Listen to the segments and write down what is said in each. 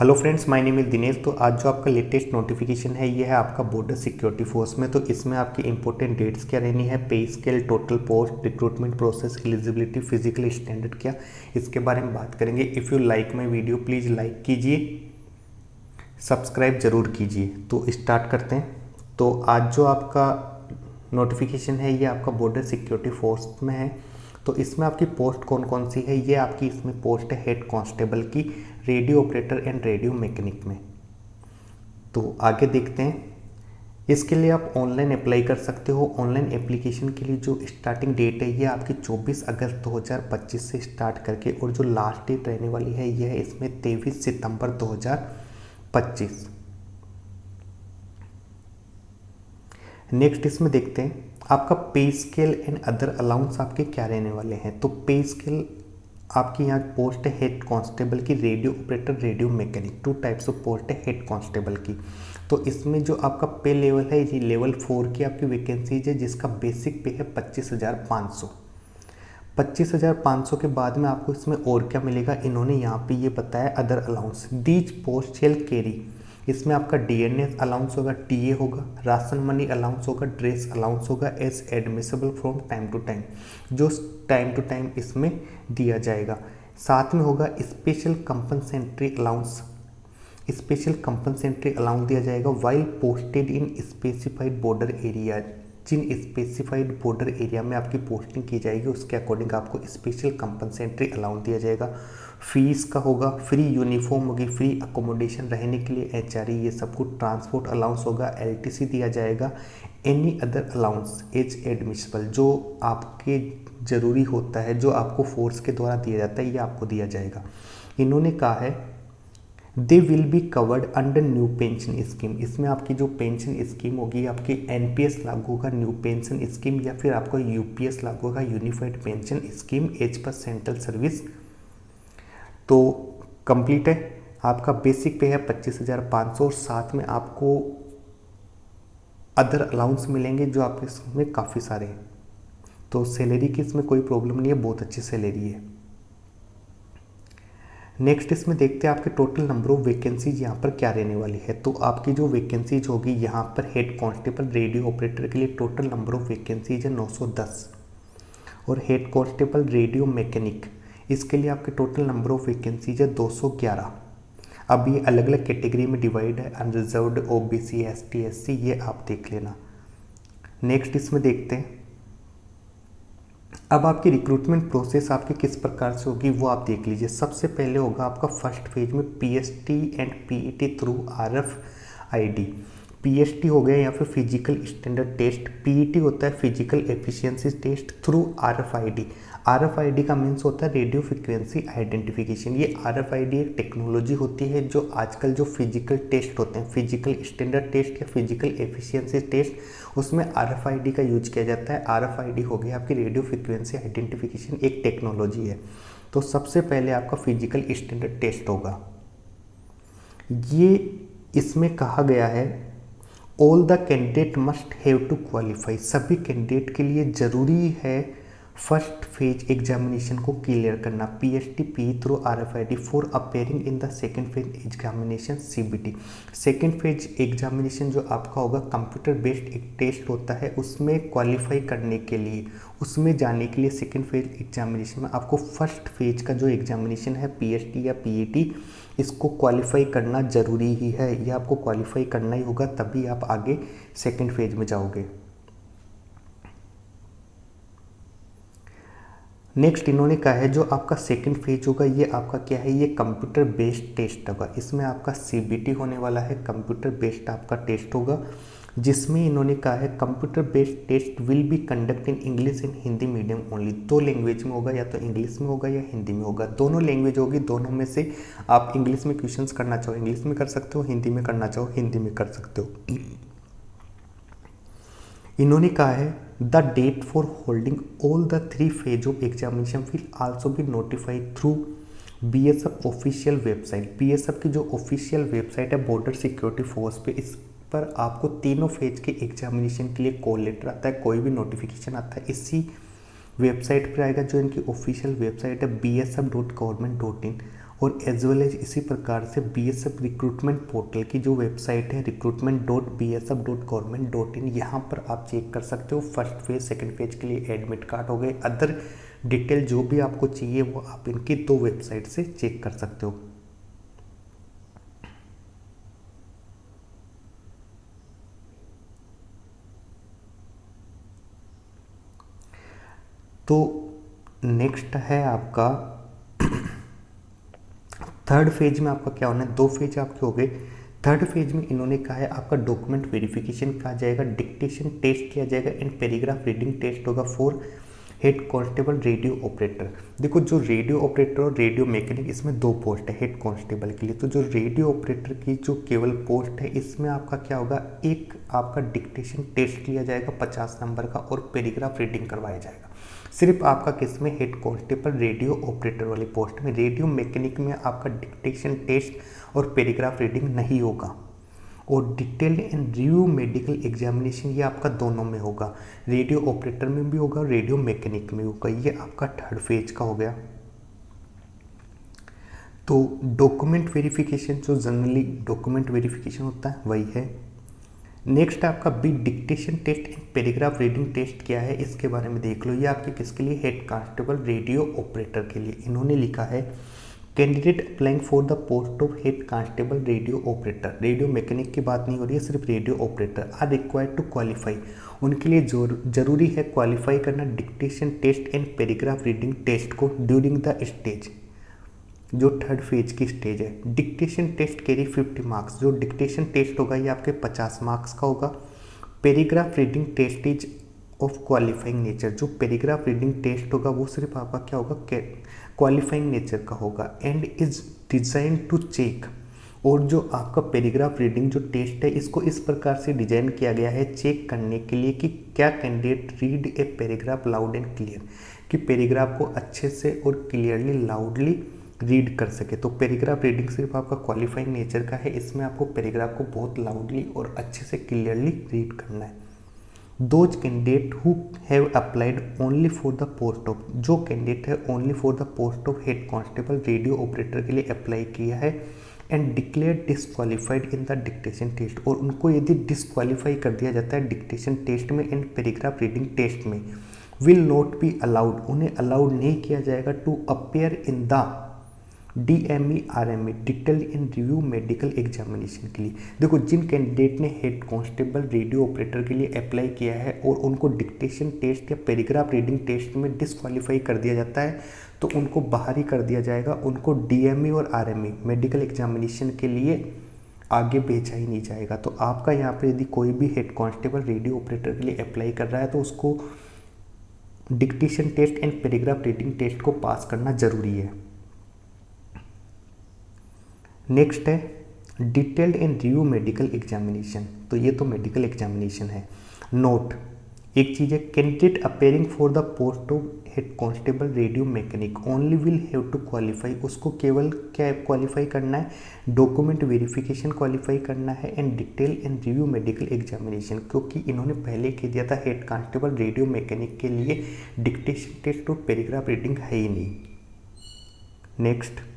Hello friends, my name is Dinesh. तो आज जो आपका लेटेस्ट नोटिफिकेशन है ये है आपका बॉर्डर सिक्योरिटी फोर्स में। तो इसमें आपकी इंपॉर्टेंट डेट्स क्या रहनी है, पे scale, total post, recruitment process, eligibility, physical standard क्या, इसके बारे में बात करेंगे। If you like my video please like कीजिए, सब्सक्राइब जरूर कीजिए। तो स्टार्ट करते हैं। तो आज जो आपका नोटिफिकेशन है ये आपका बॉर्डर सिक्योरिटी फोर्स में है। तो इसमें आपकी पोस्ट कौन कौन सी है, ये आपकी इसमें पोस्ट है हेड कांस्टेबल की, radio operator and radio mechanic में। तो आगे देखते हैं। इसके लिए आप ऑनलाइन अप्लाई कर सकते हो। ऑनलाइन एप्लीकेशन के लिए जो स्टार्टिंग डेट है ये आपकी 24 अगस्त 2025 से स्टार्ट करके, और जो लास्ट डेट रहने वाली है ये है इसमें 23 सितंबर 2025। नेक्स्ट इसमें देखते हैं आपका पे स्केल एंड अदर अलाउंस आपके क्या रहने वाले हैं। तो पे स्केल आपकी यहाँ पोस्ट है हेड कांस्टेबल की, radio operator, radio mechanic, 2 types of post है हेड कांस्टेबल की। तो इसमें जो आपका पे लेवल है ये लेवल 4 की आपकी वैकेंसीज है, जिसका बेसिक पे है 25,500। 25,500 के बाद में आपको इसमें और क्या मिलेगा, इन्होंने यहाँ पे ये बताया other allowance. These post shall carry, इसमें आपका डीएनएस अलाउंस होगा, टीए होगा, राशन मनी अलाउंस होगा, ड्रेस अलाउंस होगा, as admissible from time to time, जो टाइम टू टाइम इसमें दिया जाएगा। साथ में होगा special compensatory allowance, special compensatory allowance दिया जाएगा while posted in specified border area. जिन स्पेसिफाइड बॉर्डर एरिया में आपकी पोस्टिंग की जाएगी उसके अकॉर्डिंग आपको स्पेशल कंपनसेंट्री अलाउंस दिया जाएगा। फीस का होगा, फ्री यूनिफॉर्म होगी, फ्री अकोमोडेशन रहने के लिए, एचआरई, ये सब कुछ, ट्रांसपोर्ट अलाउंस होगा, एलटीसी दिया जाएगा। Any other allowance as admissible, जो आपके ज़रूरी होता है, जो आपको फोर्स के द्वारा दिया जाता है, ये आपको दिया जाएगा। इन्होंने कहा है they will be covered under new pension scheme. इसमें आपकी जो पेंशन स्कीम होगी, आपकी एनपीएस लागू होगा, न्यू पेंशन स्कीम, या फिर आपको यूपीएस लागू होगा, unified pension scheme, as per central service. तो कंप्लीट है। आपका बेसिक पे है 25,500, और साथ में आपको अदर अलाउंस मिलेंगे जो आपके इसमें काफ़ी सारे हैं। तो सैलरी की इसमें कोई प्रॉब्लम नहीं है, बहुत अच्छी सैलरी है। नेक्स्ट इसमें देखते हैं आपके टोटल नंबर ऑफ वैकेंसीज यहाँ पर क्या रहने वाली है। तो आपकी जो वैकेंसीज होगी यहाँ पर हेड कांस्टेबल रेडियो ऑपरेटर के लिए टोटल नंबर ऑफ वैकेंसीज है 910, और हेड कांस्टेबल रेडियो मैकेनिक इसके लिए आपके टोटल नंबर ऑफ वैकेंसीज है 211। अब ये अलग अलग कैटेगरी में डिवाइड है, अनरिजर्व्ड, ओबीसी, एसटी, एससी, ये आप देख लेना। नेक्स्ट इसमें देखते हैं अब आपकी रिक्रूटमेंट प्रोसेस आपकी किस प्रकार से होगी वो आप देख लीजिए। सबसे पहले होगा आपका फर्स्ट फेज में PST and PET through RFID. PST हो गया या फिर फिजिकल स्टैंडर्ड टेस्ट, पीईटी होता है physical efficiency test through RFID. RFID का मीन्स होता है रेडियो फ्रिक्वेंसी आइडेंटिफिकेशन। ये आरएफआईडी एक टेक्नोलॉजी होती है जो आजकल जो फिजिकल टेस्ट होते हैं, फिजिकल स्टैंडर्ड टेस्ट या फिजिकल एफिशिएंसी टेस्ट, उसमें आरएफआईडी का यूज किया जाता है। आरएफआईडी हो गया आपकी रेडियो फ्रिक्वेंसी आइडेंटिफिकेशन, एक टेक्नोलॉजी है। तो सबसे पहले आपका फिजिकल स्टैंडर्ड टेस्ट होगा। ये इसमें कहा गया है all the candidate must have to qualify, सभी कैंडिडेट के लिए ज़रूरी है फर्स्ट फेज एग्जामिनेशन को क्लियर करना, PST P through RFID for appearing in the second phase examination CBT. Second phase examination जो आपका होगा कंप्यूटर बेस्ड एक टेस्ट होता है, उसमें क्वालिफाई करने के लिए, उसमें जाने के लिए सेकेंड फेज एग्जामिनेशन में आपको फर्स्ट फेज का जो एग्जामिनेशन है पीएसटी या पीईटी, इसको क्वालिफाई करना ज़रूरी ही है। ये आपको क्वालिफाई करना ही होगा, तभी आप आगे सेकेंड फेज में जाओगे। नेक्स्ट इन्होंने कहा है जो आपका सेकंड फेज होगा ये आपका क्या है, ये कंप्यूटर बेस्ड टेस्ट होगा। इसमें आपका सीबीटी होने वाला है, कंप्यूटर बेस्ड आपका टेस्ट होगा, जिसमें इन्होंने कहा है computer based test will be conduct in English and Hindi medium only. 2 language में होगा, या तो इंग्लिश में होगा या हिंदी में होगा, दोनों लैंग्वेज होगी। दोनों में से आप इंग्लिश में क्वेश्चंस करना चाहो इंग्लिश में कर सकते हो, हिंदी में करना चाहो हिंदी में कर सकते हो। इन्होंने कहा है the date for holding all the 3 phase of examination will also be notified through BSF official website. BSF की जो ऑफिशियल वेबसाइट है बॉर्डर सिक्योरिटी फोर्स पे, इस पर आपको तीनों फेज के एग्जामिनेशन के लिए कॉल लेटर आता है, कोई भी नोटिफिकेशन आता है इसी वेबसाइट पर आएगा, जो इनकी ऑफिशियल वेबसाइट है bsf.government.in। और एज वेल एज इसी प्रकार से बीएसएफ रिक्रूटमेंट पोर्टल की जो वेबसाइट है recruitment.bsf.government.in, यहाँ पर आप चेक कर सकते हो। फर्स्ट फेज सेकंड फेज के लिए एडमिट कार्ड हो गए, अदर डिटेल जो भी आपको चाहिए वो आप इनकी 2 वेबसाइट से चेक कर सकते हो। तो नेक्स्ट है आपका थर्ड फेज में आपका क्या होना है, 2 फेज आपके हो गए। थर्ड फेज में इन्होंने कहा है आपका डॉक्यूमेंट वेरिफिकेशन किया जाएगा, डिक्टेशन टेस्ट किया जाएगा एंड पेराग्राफ रीडिंग टेस्ट होगा for head constable radio operator. देखो जो रेडियो ऑपरेटर और रेडियो मैकेनिक इसमें 2 पोस्ट है हेड कांस्टेबल के लिए। तो जो रेडियो ऑपरेटर की जो केवल पोस्ट है इसमें आपका क्या होगा, एक आपका डिक्टेशन टेस्ट लिया जाएगा 50 नंबर का और पेराग्राफ रीडिंग करवाया जाएगा। सिर्फ आपका किस में, हेड कांस्टेबल रेडियो ऑपरेटर वाली पोस्ट में। रेडियो मैकेनिक में आपका डिक्टेशन टेस्ट और पेराग्राफ रीडिंग नहीं होगा। और detail and review medical examination ये आपका दोनों में होगा, रेडियो ऑपरेटर में भी होगा, रेडियो मैकेनिक में होगा। ये आपका थर्ड फेज का हो गया। तो डॉक्यूमेंट वेरिफिकेशन जो जनरली डॉक्यूमेंट वेरिफिकेशन होता है वही है। नेक्स्ट आपका B dictation test and paragraph reading test क्या है इसके बारे में देख लो। ये आपके किसके लिए, हेड कांस्टेबल रेडियो ऑपरेटर के लिए। इन्होंने लिखा है candidate applying for the post of head constable radio operator, radio mechanic की बात नहीं हो रही है, सिर्फ radio operator are required to qualify. उनके लिए जरूरी है क्वालिफाई करना dictation test and paragraph reading test को ड्यूरिंग द स्टेज, जो थर्ड फेज की स्टेज है। डिक्टेशन टेस्ट कैरी 50 मार्क्स, जो डिक्टेशन टेस्ट होगा ये आपके 50 मार्क्स का होगा। Paragraph reading test is of qualifying nature, जो पेराग्राफ रीडिंग टेस्ट होगा वो सिर्फ आपका क्या होगा, क्वालिफाइंग नेचर का होगा। And is design to check, और जो आपका पेराग्राफ रीडिंग जो टेस्ट है इसको इस प्रकार से डिजाइन किया गया है चेक करने के लिए कि क्या candidate read a paragraph loud and clear, कि पैराग्राफ को अच्छे से और क्लियरली लाउडली रीड कर सके। तो पैराग्राफ रीडिंग सिर्फ आपका क्वालिफाइंग नेचर का है, इसमें आपको पैराग्राफ को बहुत लाउडली और अच्छे से क्लियरली रीड करना है। Those candidate who have applied only for the post of, जो कैंडिडेट है only for the post of head constable radio operator के लिए अप्लाई किया है and declare disqualified in the dictation test, और उनको यदि डिसक्वालीफाई कर दिया जाता है डिक्टेशन टेस्ट में एंड पैराग्राफ रीडिंग टेस्ट में, विल नॉट बी अलाउड, उन्हें अलाउड नहीं किया जाएगा to appear in the DME RME detail in review medical examination के लिए। देखो जिन कैंडिडेट ने हेड कांस्टेबल रेडियो ऑपरेटर के लिए अप्लाई किया है और उनको डिक्टेशन टेस्ट या पैराग्राफ रीडिंग टेस्ट में डिसक्वालीफाई कर दिया जाता है तो उनको बाहर ही कर दिया जाएगा, उनको DME और RME मेडिकल एग्जामिनेशन के लिए आगे भेजा ही नहीं जाएगा। तो आपका यहाँ पर यदि कोई भी हेड कांस्टेबल रेडियो ऑपरेटर के लिए अप्लाई कर रहा है तो उसको dictation test and paragraph reading test को पास करना जरूरी है। नेक्स्ट है detailed and review medical examination, तो ये तो मेडिकल एग्जामिनेशन है। नोट एक चीज़ है, candidate appearing for the post of head constable radio mechanic only will have to qualify, उसको केवल क्या क्वालिफाई करना है, डॉक्यूमेंट वेरिफिकेशन क्वालिफाई करना है and detail and review medical examination, क्योंकि इन्होंने पहले कह दिया था हेड कांस्टेबल रेडियो मैकेनिक के लिए डिक्टेशन टेस्ट और पैराग्राफ रीडिंग है ही नहीं। Next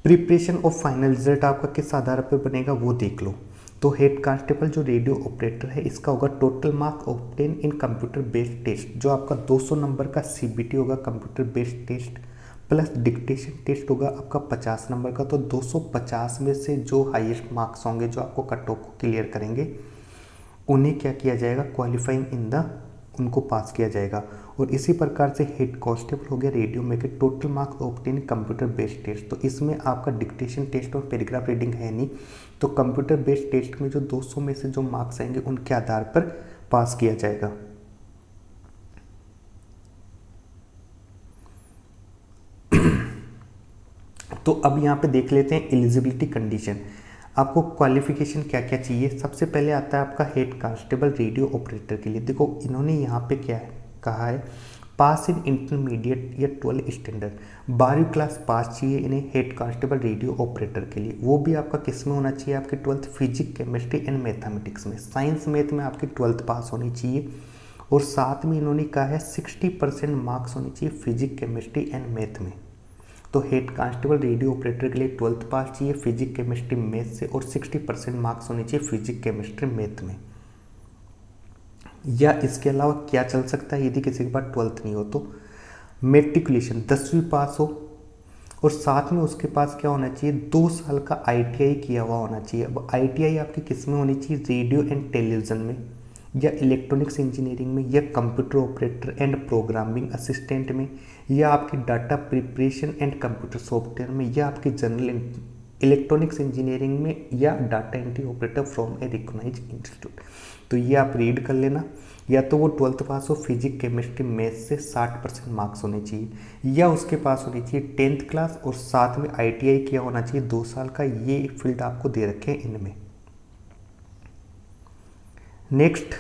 preparation of final result आपका किस आधार पर बनेगा वो देख लो। तो हेड कांस्टेबल जो रेडियो ऑपरेटर है इसका होगा total mark obtain in computer based test, जो आपका 200 नंबर का CBT होगा computer based test, plus dictation test होगा आपका 50 नंबर का। तो 250 में से जो हाईएस्ट मार्क्स होंगे जो आपको कट ऑफ को क्लियर करेंगे उन्हें क्या किया जाएगा, क्वालिफाइंग इन द, उनको पास किया जाएगा। और इसी प्रकार से हेड कांस्टेबल हो गया रेडियो में total marks obtain computer based test, तो इसमें आपका डिक्टेशन टेस्ट और पैराग्राफ रीडिंग है नहीं, तो कंप्यूटर बेस्ड टेस्ट में जो 200 में से जो मार्क्स आएंगे उनके आधार पर पास किया जाएगा। तो अब यहाँ पे देख लेते हैं एलिजिबिलिटी कंडीशन, आपको क्वालिफिकेशन क्या क्या चाहिए। सबसे पहले आता है आपका हेड कांस्टेबल रेडियो ऑपरेटर के लिए। देखो इन्होंने यहाँ पे क्या है कहा है, पास इन इंटरमीडिएट या 12 स्टैंडर्ड, 12वीं क्लास पास चाहिए इन्हें हेड कांस्टेबल रेडियो ऑपरेटर के लिए। वो भी आपका किस में होना चाहिए, आपके 12th physics chemistry and mathematics में, साइंस मैथ में आपकी 12th पास होनी चाहिए। और साथ में इन्होंने कहा है 60% मार्क्स होने चाहिए फिजिक्स केमिस्ट्री एंड मैथ में। तो हेड कांस्टेबल रेडियो ऑपरेटर के लिए 12th पास चाहिए फिजिक्स केमिस्ट्री मैथ से, और 60% मार्क्स होने चाहिए फिजिक्स केमिस्ट्री मैथ में। या इसके अलावा क्या चल सकता है यदि किसी के पास 12th नहीं हो तो मेट्रिकुलेशन 10वीं पास हो, और साथ में उसके पास क्या होना चाहिए 2 साल का ITI किया हुआ होना चाहिए। अब ITI आपकी किस में होनी चाहिए, रेडियो एंड टेलीविज़न में, या इलेक्ट्रॉनिक्स इंजीनियरिंग में, या computer operator and programming assistant में, या आपकी data preparation and computer software में, या आपकी जनरल इलेक्ट्रॉनिक्स इंजीनियरिंग में, या data entry operator from a recognise institute. तो ये आप रीड कर लेना। या तो वो 12th पास हो फिजिक्स केमिस्ट्री मैथ से 60% मार्क्स होने चाहिए, या उसके पास होनी चाहिए 10th क्लास और साथ में ITI किया होना चाहिए 2 साल का। ये फील्ड आपको दे रखे हैं इनमें। Next,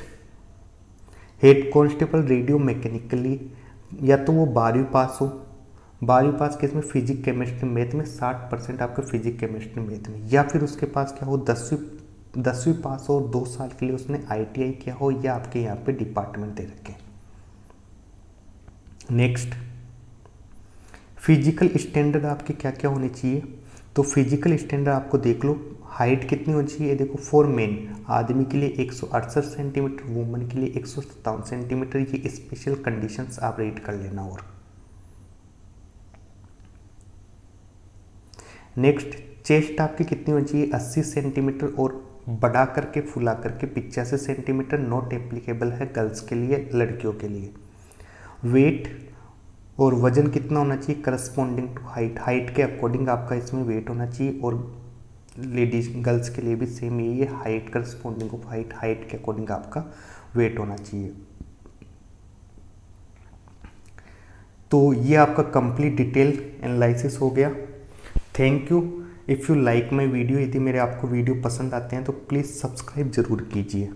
head constable radio mechanically, या तो वो 12वीं पास हो, 12वीं पास किस में, फिजिक्स केमिस्ट्री मैथ में, 60% आपके फिजिक्स केमिस्ट्री मैथ में, या फिर उसके पास क्या हो 10वीं पास हो, 2 साल के लिए उसने ITI किया हो, या आपके यहाँ पे डिपार्टमेंट दे रखे। नेक्स्ट, फिजिकल स्टैंडर्ड आपके क्या क्या होने चाहिए, तो फिजिकल स्टैंडर्ड आपको देख लो, हाइट कितनी होनी चाहिए, देखो फॉर मेन आदमी के लिए 168 सेंटीमीटर, वुमन के लिए 157 सेंटीमीटर। ये स्पेशल कंडीशंस आप रीड कर लेना। और नेक्स्ट, चेस्ट आपकी कितनी होनी चाहिए 80 सेंटीमीटर, और बढ़ा करके फुला करके 85 सेंटीमीटर। नॉट एप्लीकेबल है गर्ल्स के लिए, लड़कियों के लिए। वेट और वजन कितना होना चाहिए करस्पॉन्डिंग टू हाइट, हाइट के अकॉर्डिंग आपका इसमें वेट होना चाहिए। और लेडीज गर्ल्स के लिए भी सेम यही है, height corresponding of height, height के अकॉर्डिंग आपका वेट होना चाहिए। तो ये आपका कंप्लीट डिटेल एनालिसिस हो गया। Thank you. If you like my video, यदि मेरे आपको वीडियो पसंद आते हैं तो प्लीज़ सब्सक्राइब ज़रूर कीजिए।